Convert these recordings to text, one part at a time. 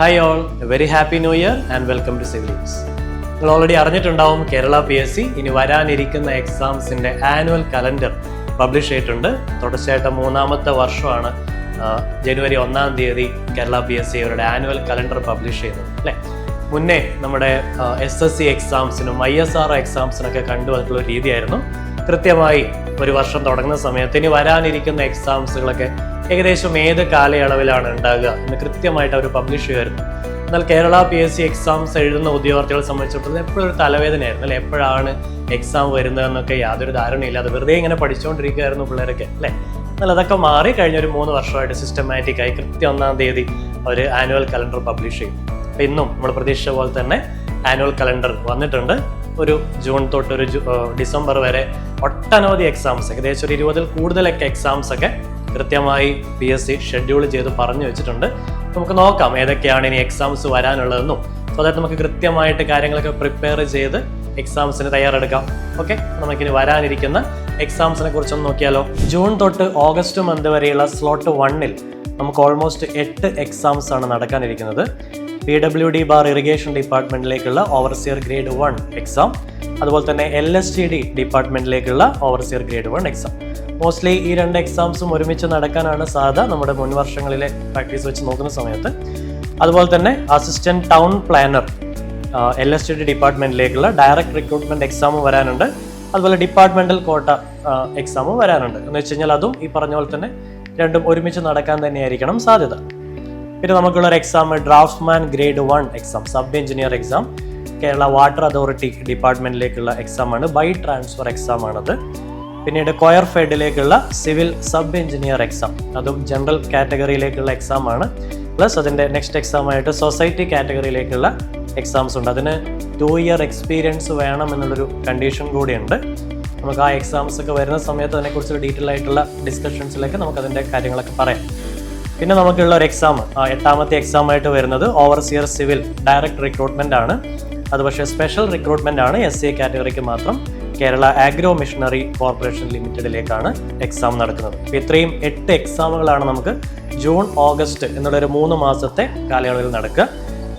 Hi all, a very happy new year and welcome to Civilians. നിങ്ങൾ already അറിഞ്ഞിട്ടുണ്ടാവും Kerala PSC ഇനി വരാനിരിക്കുന്ന എക്സാംസിൻ്റെ annual calendar publish ചെയ്തിട്ടുണ്ട്. തുടർച്ചയായിട്ട് മൂന്നാമത്തെ വർഷമാണ് ജനുവരി 1 തീയതി കേരള PSC അവരുടെ ആനുവൽ കലണ്ടർ പബ്ലിഷ് ചെയ്തത് അല്ലേ. മുന്നേ നമ്മുടെ SSC എക്സാംസിനും ISR എക്സാംസിനൊക്കെ കണ്ടുവന്നിട്ടുള്ള രീതിയായിരുന്നു കൃത്യമായി ഒരു വർഷം തുടങ്ങുന്ന സമയത്ത് ഇനി വരാനിരിക്കുന്ന എക്സാംസുകളൊക്കെ ഏകദേശം ഏത് കാലയളവിലാണ് ഉണ്ടാകുക എന്ന് കൃത്യമായിട്ട് അവർ പബ്ലിഷ് ചെയ്യുമായിരുന്നു. എന്നാൽ കേരള PSC എക്സാംസ് എഴുതുന്ന ഉദ്യോഗാർത്ഥികളെ സംബന്ധിച്ചിടത്തോളം എപ്പോഴും ഒരു തലവേദനയായിരുന്നു അല്ലെ. എപ്പോഴാണ് എക്സാം വരുന്നതെന്നൊക്കെ യാതൊരു ധാരണയില്ല. അത് വെറുതെ ഇങ്ങനെ പഠിച്ചുകൊണ്ടിരിക്കുകയായിരുന്നു പിള്ളേരൊക്കെ അല്ലേ. എന്നാൽ അതൊക്കെ മാറി കഴിഞ്ഞ ഒരു 3 വർഷമായിട്ട് സിസ്റ്റമാറ്റിക്കായി കൃത്യം 1 തീയതി അവർ ആനുവൽ കലണ്ടർ പബ്ലിഷ് ചെയ്യും. അപ്പം ഇന്നും നമ്മൾ പ്രതീക്ഷിച്ച പോലെ തന്നെ ആനുവൽ കലണ്ടർ വന്നിട്ടുണ്ട്. ഒരു ജൂൺ തൊട്ട് ഒരു ഡിസംബർ വരെ ഒട്ടനവധി എക്സാംസ്, ഏകദേശം ഒരു 20-ൽ കൂടുതലൊക്കെ എക്സാംസ് ഒക്കെ കൃത്യമായി PSC ഷെഡ്യൂൾ ചെയ്ത് പറഞ്ഞു വെച്ചിട്ടുണ്ട്. നമുക്ക് നോക്കാം ഏതൊക്കെയാണ് ഇനി എക്സാംസ് വരാനുള്ളതെന്നും. സോ അതായത് നമുക്ക് കൃത്യമായിട്ട് കാര്യങ്ങളൊക്കെ പ്രിപ്പയർ ചെയ്ത് എക്സാംസിന് തയ്യാറെടുക്കാം. ഓക്കെ, നമുക്കിനി വരാനിരിക്കുന്ന എക്സാംസിനെ കുറിച്ചൊന്ന് നോക്കിയാലോ. ജൂൺ തൊട്ട് ഓഗസ്റ്റ് മന്ത് വരെയുള്ള സ്ലോട്ട് 1-ൽ നമുക്ക് ഓൾമോസ്റ്റ് 8 എക്സാംസ് ആണ് നടക്കാനിരിക്കുന്നത്. PWD ബാർ ഇറിഗേഷൻ ഡിപ്പാർട്ട്മെന്റിലേക്കുള്ള ഓവർസിയർ ഗ്രേഡ് 1 എക്സാം, അതുപോലെ തന്നെ LSTD ഡിപ്പാർട്ട്മെന്റിലേക്കുള്ള ഓവർസിയർ ഗ്രേഡ് 1 എക്സാം. മോസ്റ്റ്ലി ഈ 2 എക്സാംസും ഒരുമിച്ച് നടക്കാനാണ് സാധ്യത നമ്മുടെ മുൻ വർഷങ്ങളിലെ പ്രാക്ടീസ് വെച്ച് നോക്കുന്ന സമയത്ത്. അതുപോലെ തന്നെ അസിസ്റ്റന്റ് ടൗൺ പ്ലാനർ LSTD ഡിപ്പാർട്ട്മെന്റിലേക്കുള്ള ഡയറക്റ്റ് റിക്രൂട്ട്മെന്റ് എക്സാമും വരാനുണ്ട്. അതുപോലെ ഡിപ്പാർട്ട്മെന്റൽ കോട്ട എക്സാമും വരാനുണ്ട്. എന്ന് വെച്ച് കഴിഞ്ഞാൽ അതും ഈ പറഞ്ഞ പോലെ തന്നെ രണ്ടും ഒരുമിച്ച് നടക്കാൻ തന്നെയായിരിക്കണം സാധ്യത. പിന്നെ നമുക്കുള്ളൊരു exam draftsman grade 1 exam, sub engineer exam, Kerala water authority ഡിപ്പാർട്ട്മെന്റിലേക്കുള്ള എക്സാമാണ്. ബൈ ട്രാൻസ്ഫർ എക്സാം ആണത്. പിന്നീട് കൊയർ ഫെഡിലേക്കുള്ള സിവിൽ സബ് എഞ്ചിനീയർ എക്സാം, അതും ജനറൽ കാറ്റഗറിയിലേക്കുള്ള എക്സാം ആണ്. പ്ലസ് അതിൻ്റെ നെക്സ്റ്റ് എക്സാം ആയിട്ട് സൊസൈറ്റി കാറ്റഗറിയിലേക്കുള്ള എക്സാംസ് ഉണ്ട്. അതിന് 2 ഇയർ എക്സ്പീരിയൻസ് വേണം എന്നുള്ളൊരു കണ്ടീഷൻ കൂടിയുണ്ട്. നമുക്ക് ആ എക്സാംസ് ഒക്കെ വരുന്ന സമയത്ത് അതിനെക്കുറിച്ച് ഡീറ്റെയിൽ ആയിട്ടുള്ള ഡിസ്കഷൻസിലേക്ക് നമുക്കതിൻ്റെ കാര്യങ്ങളൊക്കെ പറയാം. പിന്നെ നമുക്കുള്ള ഒരു എക്സാം 8ാമത്തെ എക്സാം ആയിട്ട് വരുന്നത് ഓവർസിയർ സിവിൽ ഡയറക്റ്റ് റിക്രൂട്ട്മെന്റ് ആണ്. അത് പക്ഷേ സ്പെഷ്യൽ റിക്രൂട്ട്മെന്റ് ആണ്. SC കാറ്റഗറിക്ക് മാത്രം കേരള ആഗ്രോ മിഷനറി കോർപ്പറേഷൻ ലിമിറ്റഡിലേക്കാണ് എക്സാം നടക്കുന്നത്. അപ്പോൾ ഇത്രയും 8 എക്സാമുകളാണ് നമുക്ക് ജൂൺ ഓഗസ്റ്റ് എന്നുള്ളൊരു 3 മാസത്തെ കാലയളവിൽ നടക്കുക.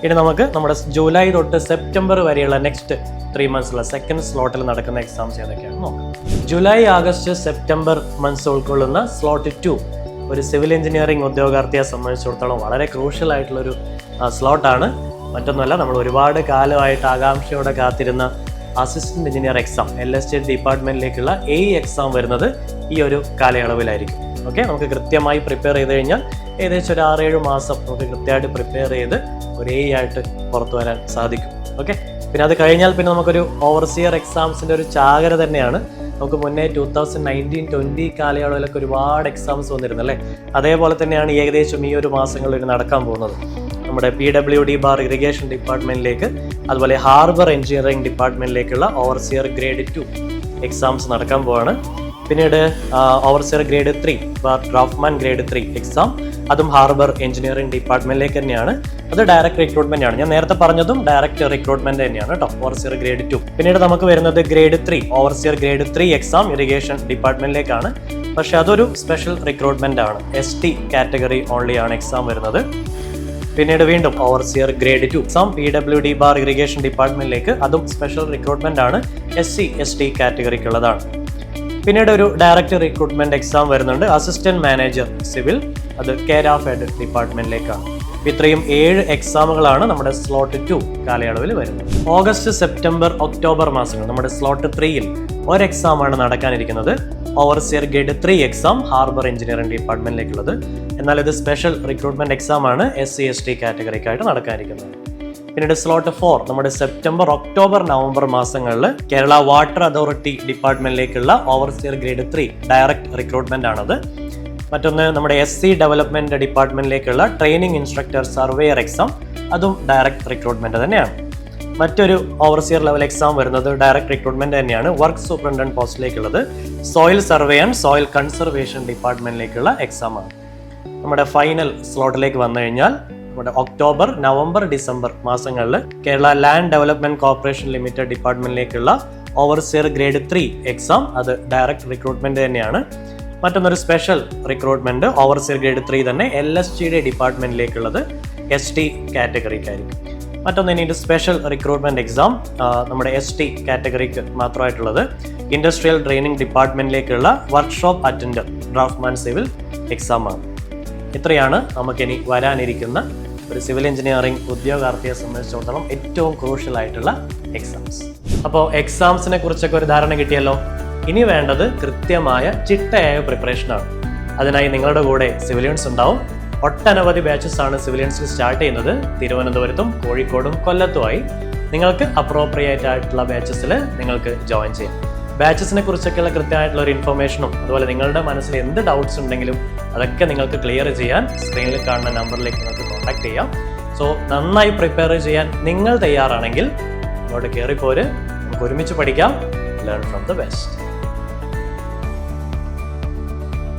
ഇനി നമുക്ക് നമ്മുടെ ജൂലൈ തൊട്ട് സെപ്റ്റംബർ വരെയുള്ള നെക്സ്റ്റ് 3 മന്ത്സുള്ള സെക്കൻഡ് സ്ലോട്ടിൽ നടക്കുന്ന എക്സാംസ് ഏതൊക്കെയാണ് നോക്കാം. ജൂലൈ ആഗസ്റ്റ് സെപ്റ്റംബർ മന്ത്സ് ഉൾക്കൊള്ളുന്ന സ്ലോട്ട് 2 ഒരു സിവിൽ എഞ്ചിനീയറിംഗ് ഉദ്യോഗാർത്ഥിയെ സംബന്ധിച്ചിടത്തോളം വളരെ ക്രൂഷ്യൽ ആയിട്ടുള്ളൊരു സ്ലോട്ടാണ്. മറ്റൊന്നുമല്ല, നമ്മൾ ഒരുപാട് കാലമായിട്ട് ആകാംക്ഷയോടെ കാത്തിരുന്ന അസിസ്റ്റന്റ് എഞ്ചിനീയർ എക്സാം LSTD ഡിപ്പാർട്ട്മെന്റിലേക്കുള്ള എക്സാം വരുന്നത് ഈ ഒരു കാലയളവിലായിരിക്കും. ഓക്കെ, നമുക്ക് കൃത്യമായി പ്രിപ്പയർ ചെയ്ത് കഴിഞ്ഞാൽ ഏകദേശം ഒരു 6-7 മാസം നമുക്ക് കൃത്യമായിട്ട് പ്രിപ്പയർ ചെയ്ത് ഒരു ആയിട്ട് പുറത്തു വരാൻ സാധിക്കും. ഓക്കെ, പിന്നെ അത് കഴിഞ്ഞാൽ പിന്നെ നമുക്കൊരു ഓവർസിയർ എക്സാംസിൻ്റെ ഒരു ചാകര തന്നെയാണ്. നമുക്ക് മുന്നേ 2019-20 കാലയളവിലൊക്കെ ഒരുപാട് എക്സാംസ് വന്നിരുന്നു അല്ലേ. അതേപോലെ തന്നെയാണ് ഏകദേശം ഈ ഒരു മാസങ്ങളിൽ നടക്കാൻ പോകുന്നത്. നമ്മുടെ PWD ബാർ ഇറിഗേഷൻ ഡിപ്പാർട്ട്മെന്റിലേക്ക്, അതുപോലെ ഹാർബർ എഞ്ചിനീയറിംഗ് ഡിപ്പാർട്ട്മെന്റിലേക്കുള്ള ഓവർസിയർ ഗ്രേഡ് 2 എക്സാംസ് നടക്കാൻ പോവാണ്. പിന്നീട് overseer grade 3 bar draftsman grade 3 exam, അതും ഹാർബർ എഞ്ചിനീയറിംഗ് ഡിപ്പാർട്ട്മെന്റിലേക്ക് തന്നെയാണ്. അത് ഡയറക്റ്റ് റിക്രൂട്ട്മെന്റ് ആണ്. ഞാൻ നേരത്തെ പറഞ്ഞതും ഡയറക്റ്റ് റിക്രൂട്ട്മെന്റ് തന്നെയാണ് കേട്ടോ, ഓവർസിയർ ഗ്രേഡ് 2. പിന്നീട് നമുക്ക് വരുന്നത് ഗ്രേഡ് 3 ഓവർസിയർ ഗ്രേഡ് 3 എക്സാം ഇറിഗേഷൻ ഡിപ്പാർട്ട്മെന്റിലേക്കാണ്. പക്ഷെ അതൊരു സ്പെഷ്യൽ റിക്രൂട്ട്മെന്റ് ആണ്. ST കാറ്റഗറി ഓൺലി ആണ് എക്സാം വരുന്നത്. പിന്നീട് വീണ്ടും overseer grade 2 exam PWD bar irrigation ഡിപ്പാർട്ട്മെന്റിലേക്ക്, അതും സ്പെഷ്യൽ റിക്രൂട്ട്മെന്റ് ആണ്. SC ST കാറ്റഗറിക്കുള്ളതാണ്. പിന്നീട് ഒരു ഡയറക്റ്റ് റിക്രൂട്ട്മെന്റ് എക്സാം വരുന്നുണ്ട്, അസിസ്റ്റന്റ് മാനേജർ സിവിൽ, അത് കേരള ഫെഡ് ഡിപ്പാർട്ട്മെന്റിലേക്കാണ്. ഇത്രയും 7 എക്സാമുകളാണ് നമ്മുടെ സ്ലോട്ട് 2 കാലയളവിൽ വരുന്നത്. ഓഗസ്റ്റ് സെപ്റ്റംബർ ഒക്ടോബർ മാസങ്ങൾ നമ്മുടെ സ്ലോട്ട് 3-ൽ ഒരു എക്സാമാണ് നടക്കാനിരിക്കുന്നത്. Overseer grade 3 exam harbour engineering ഡിപ്പാർട്ട്മെന്റിലേക്കുള്ളത്. എന്നാൽ ഇത് സ്പെഷ്യൽ റിക്രൂട്ട്മെന്റ് എക്സാം ആണ്, SC ST കാറ്റഗറിക്കായിട്ട് നടക്കാനിരിക്കുന്നത്. പിന്നീട് സ്ലോട്ട് 4 നമ്മുടെ സെപ്റ്റംബർ ഒക്ടോബർ നവംബർ മാസങ്ങളിൽ കേരള വാട്ടർ അതോറിറ്റി ഡിപ്പാർട്ട്മെന്റിലേക്കുള്ള ഓവർസിയർ ഗ്രേഡ് 3 ഡയറക്റ്റ് റിക്രൂട്ട്മെന്റ് ആണത്. മറ്റൊന്ന് നമ്മുടെ SC ഡെവലപ്മെന്റ് ഡിപ്പാർട്ട്മെന്റിലേക്കുള്ള ട്രെയിനിങ് ഇൻസ്ട്രക്ടർ സർവേയർ എക്സാം, അതും ഡയറക്റ്റ് റിക്രൂട്ട്മെന്റ് തന്നെയാണ്. മറ്റൊരു ഓവർസിയർ ലെവൽ എക്സാം വരുന്നത് ഡയറക്റ്റ് റിക്രൂട്ട്മെന്റ് തന്നെയാണ്, വർക്ക് സൂപ്രണ്ടന്റ് പോസ്റ്റിലേക്കുള്ളത്. Soil survey and soil conservation ഡിപ്പാർട്ട്മെന്റിലേക്കുള്ള exam ആണ്. നമ്മുടെ ഫൈനൽ സ്ലോട്ടിലേക്ക് വന്നു കഴിഞ്ഞാൽ നമ്മുടെ ഒക്ടോബർ നവംബർ ഡിസംബർ മാസങ്ങളിൽ Kerala land development corporation limited ഡിപ്പാർട്ട്മെന്റിലേക്കുള്ള ഓവർസിയർ ഗ്രേഡ് 3 എക്സാം, അത് ഡയറക്റ്റ് റിക്രൂട്ട്മെന്റ് തന്നെയാണ്. മറ്റൊന്നൊരു സ്പെഷ്യൽ റിക്രൂട്ട്മെന്റ് ഓവർസിയർ ഗ്രേഡ് 3 തന്നെ LSTD ഡിപ്പാർട്ട്മെന്റിലേക്കുള്ളത്. ST കാറ്റഗറിക്കായിരിക്കും. മറ്റൊന്ന് ഇനി സ്പെഷ്യൽ റിക്രൂട്ട്മെൻറ്റ് എക്സാം നമ്മുടെ ST കാറ്റഗറിക്ക് മാത്രമായിട്ടുള്ളത് ഇൻഡസ്ട്രിയൽ ട്രെയിനിങ് ഡിപ്പാർട്ട്മെൻറ്റിലേക്കുള്ള വർക്ക്ഷോപ്പ് അറ്റൻഡർ ഡ്രാഫ്റ്റ്മാൻ സിവിൽ എക്സാമാണ്. ഇത്രയാണ് നമുക്കിനി വരാനിരിക്കുന്ന ഒരു സിവിൽ എഞ്ചിനീയറിംഗ് ഉദ്യോഗാർത്ഥിയെ സംബന്ധിച്ചിടത്തോളം ഏറ്റവും ക്രൂഷ്യൽ ആയിട്ടുള്ള എക്സാംസ്. അപ്പോൾ എക്സാംസിനെ കുറിച്ചൊക്കെ ഒരു ധാരണ കിട്ടിയല്ലോ. ഇനി വേണ്ടത് കൃത്യമായ ചിട്ടയായ പ്രിപ്പറേഷനാണ്. അതിനായി നിങ്ങളുടെ കൂടെ സിവിലിയൻസ് ഉണ്ടാവും. ഒട്ടനവധി ബാച്ചസ് ആണ് സിവിലിയൻസിൽ സ്റ്റാർട്ട് ചെയ്യുന്നത്. തിരുവനന്തപുരത്തും കോഴിക്കോടും കൊല്ലത്തുമായി നിങ്ങൾക്ക് അപ്രോപ്രിയേറ്റ് ആയിട്ടുള്ള ബാച്ചസിൽ നിങ്ങൾക്ക് ജോയിൻ ചെയ്യാം. ബാച്ചസിനെ കുറിച്ചൊക്കെയുള്ള കൃത്യമായിട്ടുള്ള ഒരു ഇൻഫർമേഷനും അതുപോലെ നിങ്ങളുടെ മനസ്സിൽ എന്ത് ഡൗട്ട്സ് ഉണ്ടെങ്കിലും അതൊക്കെ നിങ്ങൾക്ക് ക്ലിയർ ചെയ്യാൻ സ്ക്രീനിൽ കാണുന്ന നമ്പറിലേക്ക് നിങ്ങൾക്ക് കോൺടാക്ട് ചെയ്യാം. സോ നന്നായി പ്രിപ്പയർ ചെയ്യാൻ നിങ്ങൾ തയ്യാറാണെങ്കിൽ ഇങ്ങോട്ട് കയറിപ്പോര്, നമുക്ക് ഒരുമിച്ച് പഠിക്കാം. Learn from the best.